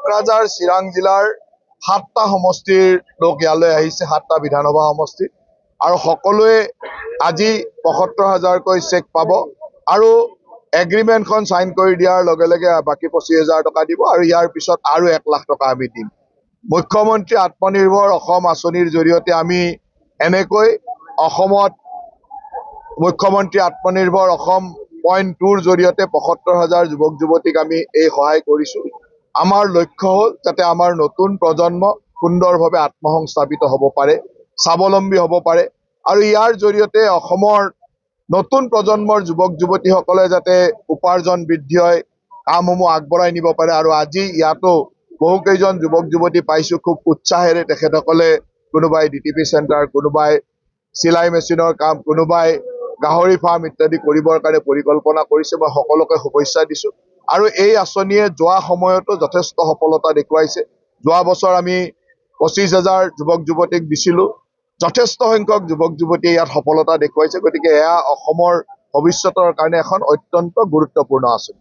কোকৰাঝাৰ চিৰাং জিলাৰ 7টা সমষ্টিৰ লোক ইয়ালৈ আহিছে, 7টা বিধানসভা সমষ্টি, আৰু সকলোৱে আজি ৭৫,০০০কৈ চেক পাব আৰু এগ্ৰিমেণ্টখন সাইন কৰি দিয়াৰ লগে লগে বাকী ২৫,০০০ টকা দিব আৰু ইয়াৰ পিছত আৰু 1 লাখ টকা আমি দিম। মুখ্যমন্ত্ৰী আত্মনিৰ্ভৰ অসম আঁচনিৰ জৰিয়তে আমি এনেকৈ অসমত মুখ্যমন্ত্ৰী আত্মনিৰ্ভৰ অসম পইণ্ট 2ৰ জৰিয়তে ৭৫,০০০ যুৱক যুৱতীক আমি এই সহায় কৰিছোঁ। আমাৰ লক্ষ্য হ'ল যাতে আমাৰ নতুন প্ৰজন্ম সুন্দৰভাৱে আত্মসংস্থাপিত হ'ব পাৰে, স্বাৱলম্বী হ'ব পাৰে, আৰু ইয়াৰ জৰিয়তে অসমৰ নতুন প্ৰজন্মৰ যুৱক যুৱতীসকলে যাতে উপাৰ্জন বৃদ্ধি হয়, কামসমূহ আগবঢ়াই নিব পাৰে। আৰু আজি ইয়াতো বহুকেইজন যুৱক যুৱতী পাইছোঁ খুব উৎসাহেৰে, তেখেতসকলে কোনোবাই DTP চেণ্টাৰ, কোনোবাই চিলাই মেচিনৰ কাম, কোনোবাই গাহৰি ফাৰ্ম ইত্যাদি কৰিবৰ কাৰণে পৰিকল্পনা কৰিছে। মই সকলোকে শুভেচ্ছা দিছোঁ। আৰু এই আঁচনিয়ে যোৱা সময়তো যথেষ্ট সফলতা দেখুৱাইছে। যোৱা বছৰ আমি ২৫,০০০ যুৱক যুৱতীক দিছিলোঁ, যথেষ্ট সংখ্যক যুৱক যুৱতীয়ে ইয়াত সফলতা দেখুৱাইছে। গতিকে এয়া অসমৰ ভৱিষ্যতৰ কাৰণে এখন অত্যন্ত গুৰুত্বপূৰ্ণ আঁচনি।